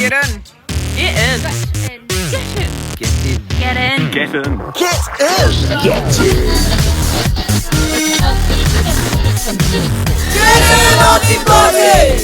Get in. Get in. Get in. Get in. Get in. Get in. Get in, Naughty Potty!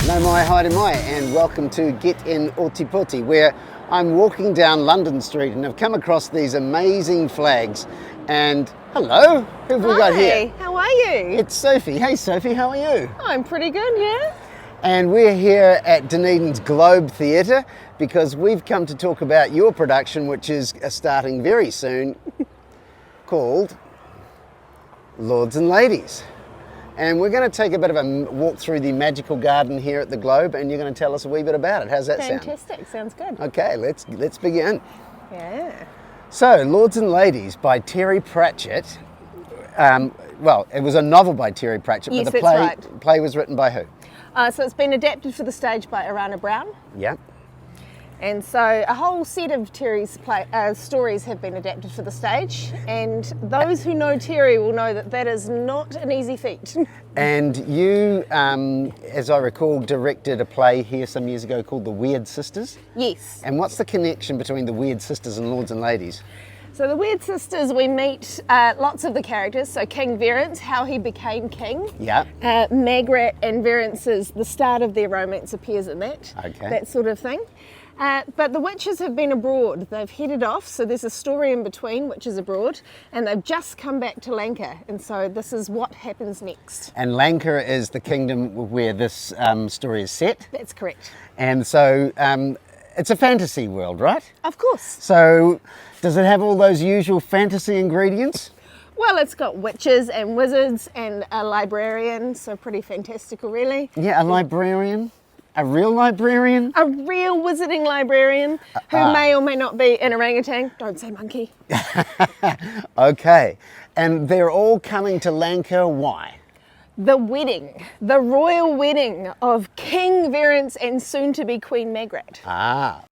No mai, haere mai, and welcome to Get in Otipoti, where I'm walking down London Street and have come across these amazing flags. And hello, who have we got here? How are you? It's Sophie. Hey Sophie, how are you? I'm pretty good, yeah. And we're here at Dunedin's Globe Theatre because we've come to talk about your production, which is starting very soon, called Lords and Ladies. And we're going to take a bit of a walk through the magical garden here at the Globe, and you're going to tell us a wee bit about it. How's that sound? Fantastic, sounds good. Okay, let's begin. Yeah. So, Lords and Ladies by Terry Pratchett. Well, it was a novel by Terry Pratchett, Yes, but the that's right. play was written by who? So it's been adapted for the stage by Arana Brown. Yeah. And so a whole set of Terry's stories have been adapted for the stage. And those who know Terry will know that that is not an easy feat. And you, as I recall, directed a play here some years ago called The Wyrd Sisters. Yes. And what's the connection between the Wyrd Sisters and Lords and Ladies? So the Wyrd Sisters, we meet lots of the characters. So King Verence, how he became king. Yeah. Magrat and Verence's, the start of their romance appears in that. Okay. That sort of thing. But the witches have been abroad. They've headed off, so there's a story in between, Witches abroad, and they've just come back to Lanka, and so this is what happens next. And Lanka is the kingdom where this story is set. That's correct. And so it's a fantasy world, right? Of course. So does it have all those usual fantasy ingredients? Well, it's got witches and wizards and a librarian, so pretty fantastical, really. Yeah, a librarian. A real librarian? A real wizarding librarian who may or may not be an orangutan. Don't say monkey. Okay. And they're all coming to Lanka, why? The wedding, the royal wedding of King Verence and soon-to-be Queen Magrat. Ah.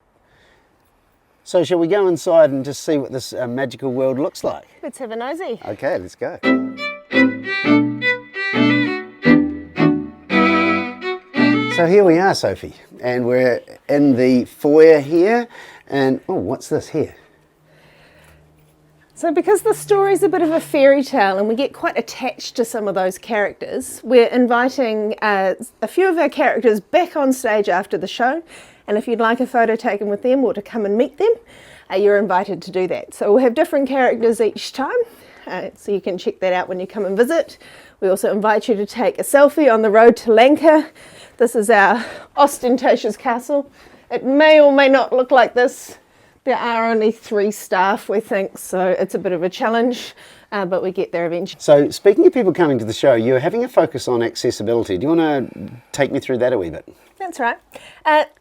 So shall we go inside and just see what this magical world looks like? Let's have a nosy. Okay, let's go. So here we are, Sophie, and we're in the foyer here, and oh, what's this here? So because the story's a bit of a fairy tale and we get quite attached to some of those characters, we're inviting a few of our characters back on stage after the show, and if you'd like a photo taken with them or to come and meet them, you're invited to do that. So we'll have different characters each time, so you can check that out when you come and visit. We also invite you to take a selfie on the road to Lanka. This is our ostentatious castle. It may or may not look like this. There are only 3 staff, we think, so it's a bit of a challenge, but we get there eventually. So speaking of people coming to the show, you're having a focus on accessibility. Do you want to take me through that a wee bit? That's right.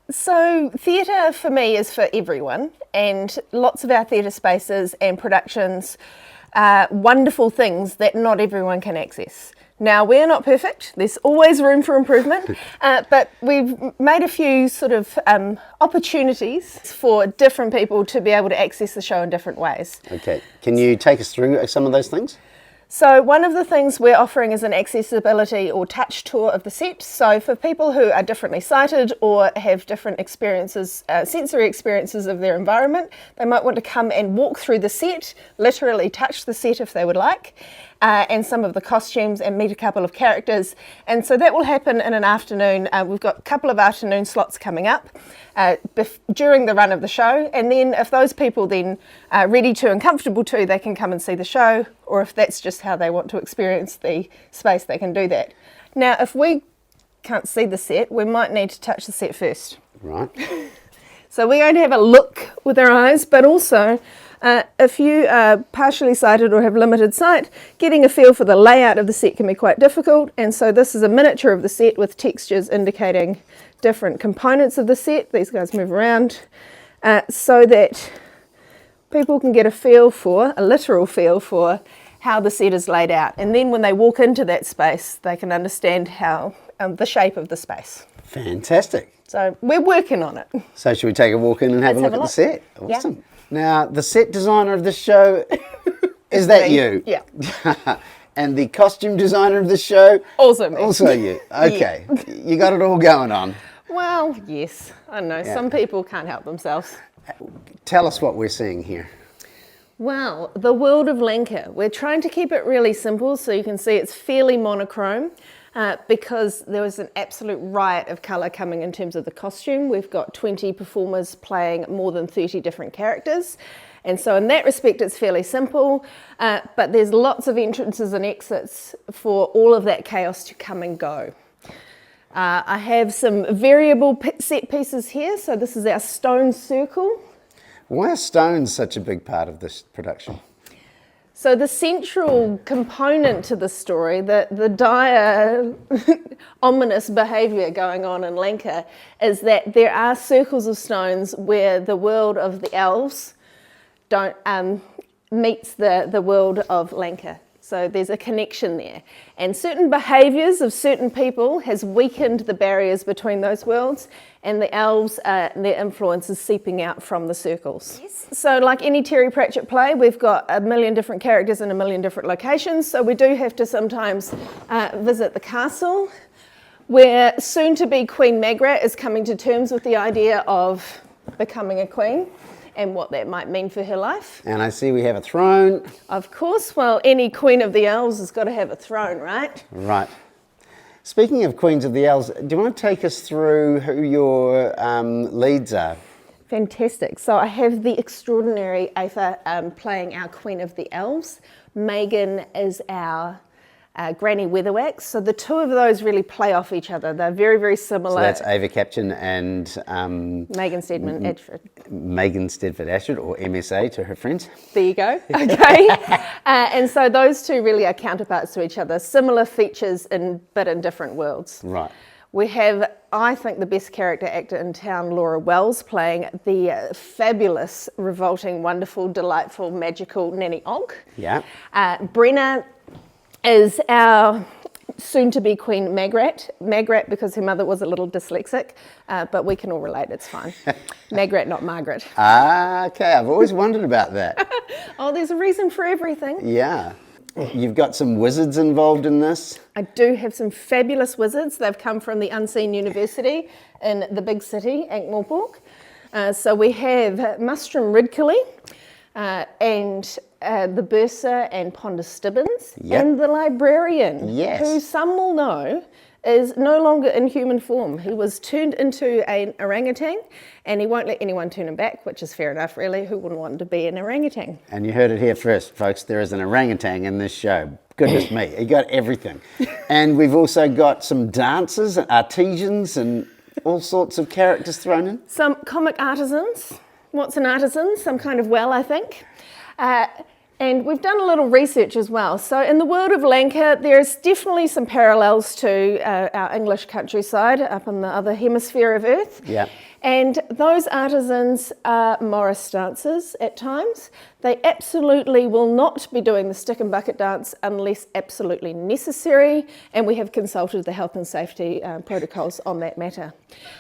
So theatre for me is for everyone, and lots of our theatre spaces and productions are wonderful things that not everyone can access. Now, we're not perfect, there's always room for improvement, but we've made a few sort of opportunities for different people to be able to access the show in different ways. Okay, can you take us through some of those things? So one of the things we're offering is an accessibility or touch tour of the set. So for people who are differently sighted or have different experiences, sensory experiences of their environment, they might want to come and walk through the set, literally touch the set if they would like, and some of the costumes and meet a couple of characters. And so that will happen in an afternoon. We've got a couple of afternoon slots coming up during the run of the show. And then if those people then are ready to and comfortable to, they can come and see the show. Or if that's just how they want to experience the space, they can do that. Now, if we can't see the set, we might need to touch the set first. Right. So we're going to have a look with our eyes, but also if you are partially sighted or have limited sight, getting a feel for the layout of the set can be quite difficult. And so this is a miniature of the set with textures indicating different components of the set. These guys move around so that people can get a literal feel for how the set is laid out. And then when they walk into that space, they can understand how the shape of the space. Fantastic. So we're working on it. So should we take a walk in and have a look at the set? Awesome. Yeah. Now, the set designer of this show, is that you? Yeah. And the costume designer of this show? Also me. Also you. Okay. You got it all going on. Well, yes, I know. Some people can't help themselves. Tell us what we're seeing here. Well, the world of Lanka. We're trying to keep it really simple so you can see it's fairly monochrome because there was an absolute riot of colour coming in terms of the costume. We've got 20 performers playing more than 30 different characters. And so in that respect, it's fairly simple, but there's lots of entrances and exits for all of that chaos to come and go. I have some variable set pieces here. So this is our stone circle. Why are stones such a big part of this production? So the central component to the story, the dire, ominous behaviour going on in Lanka, is that there are circles of stones where the world of the elves meets the world of Lanka. So there's a connection there. And certain behaviours of certain people has weakened the barriers between those worlds, and the elves, their influence is seeping out from the circles. Yes. So like any Terry Pratchett play, we've got a million different characters in a million different locations, so we do have to sometimes visit the castle, where soon-to-be Queen Magrat is coming to terms with the idea of becoming a queen and what that might mean for her life. And I see we have a throne. Of course, well, any Queen of the Elves has got to have a throne, right? Right. Speaking of Queens of the Elves, do you want to take us through who your leads are? Fantastic. So I have the extraordinary Aoife playing our Queen of the Elves. Megan is our Granny Weatherwax. So the two of those really play off each other. They're very, very similar. So that's Ava Caption and Megan Stedman Ashford. Megan Stedford Ashford, or MSA to her friends. There you go. Okay. And so those two really are counterparts to each other. Similar features, but in different worlds. Right. We have, I think, the best character actor in town, Laura Wells, playing the fabulous, revolting, wonderful, delightful, magical Nanny Og. Yeah. Brenna is our soon-to-be Queen Magrat because her mother was a little dyslexic, but we can all relate, it's fine. Magrat, not Margaret. Ah, okay, I've always wondered about that. Oh, there's a reason for everything. Yeah. You've got some wizards involved in this. I do have some fabulous wizards. They've come from the Unseen University in the big city, Ankh-Morpork. So we have Mustrum Ridcully and the Bursar and Ponder Stibbins, and the librarian, who some will know is no longer in human form. He was turned into an orangutan, and he won't let anyone turn him back, which is fair enough, really. Who wouldn't want to be an orangutan? And you heard it here first, folks. There is an orangutan in this show. Goodness me, he got everything. And we've also got some dancers, artisans, and all sorts of characters thrown in. Some comic artisans. What's an artisan? Some kind of well, I think. And we've done a little research as well. So in the world of Lanka, there's definitely some parallels to our English countryside up in the other hemisphere of Earth. Yeah. And those artisans are Morris dancers at times. They absolutely will not be doing the stick and bucket dance unless absolutely necessary, and we have consulted the health and safety protocols on that matter.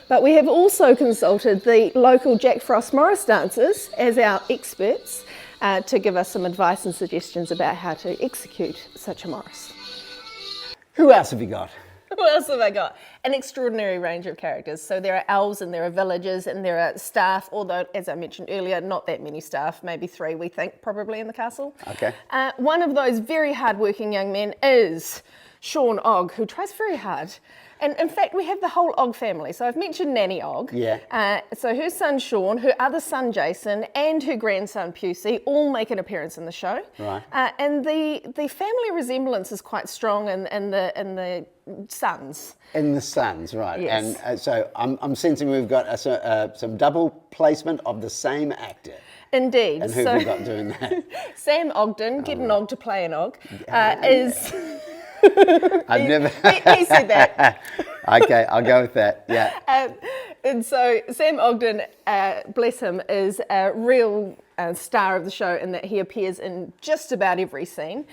But we have also consulted the local Jack Frost Morris dancers as our experts to give us some advice and suggestions about how to execute such a Morris. Who else have you got? Who else have I got? An extraordinary range of characters. So there are elves and there are villagers and there are staff, although, as I mentioned earlier, not that many staff, maybe 3 we think probably in the castle. Okay. One of those very hard-working young men is Sean Og, who tries very hard. And in fact, we have the whole Og family. So I've mentioned Nanny Og. Yeah. So her son Sean, her other son Jason, and her grandson Pusey all make an appearance in the show. Right. And the family resemblance is quite strong in the sons. In the sons, right. Yes. And so I'm sensing we've got some double placement of the same actor. Indeed. And who have we got doing that? Sam Ogden, get an Og to play an Og, is... I've never... he said that. Okay, I'll go with that, yeah. And so Sam Ogden, bless him, is a real star of the show in that he appears in just about every scene,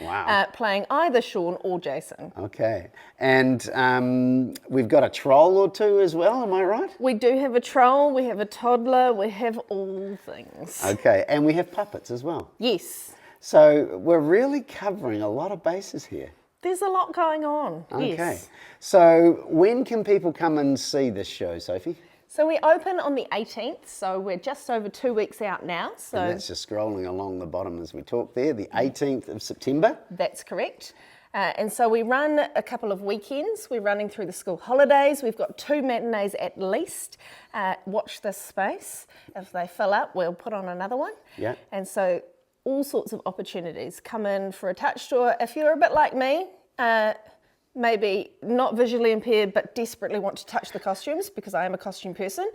playing either Sean or Jason. Okay, and we've got a troll or two as well, am I right? We do have a troll, we have a toddler, we have all things. Okay, and we have puppets as well. Yes. So we're really covering a lot of bases here. There's a lot going on. Okay. Yes. So when can people come and see this show, Sophie? So we open on the 18th, so we're just over 2 weeks out now. So And that's just scrolling along the bottom as we talk there, the 18th of September. that's correct. And so we run a couple of weekends. We're running through the school holidays. We've got 2 matinees at least. Watch this space. If they fill up, we'll put on another one. Yeah. And so all sorts of opportunities. Come in for a touch tour. If you're a bit like me, maybe not visually impaired but desperately want to touch the costumes, because I am a costume person,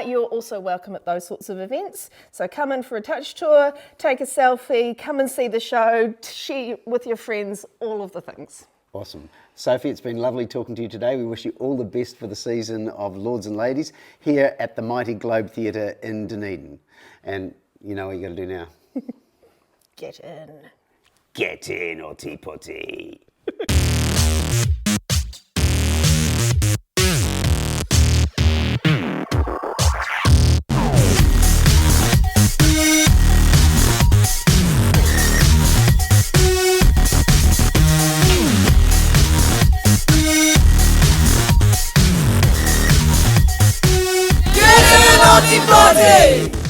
you're also welcome at those sorts of events. So come in for a touch tour, take a selfie, come and see the show, share with your friends, all of the things. Awesome. Sophie, it's been lovely talking to you today. We wish you all the best for the season of Lords and Ladies here at the mighty Globe Theatre in Dunedin. And you know what you got to do now? Get in. Get in, Oti Potty. Naughty Body!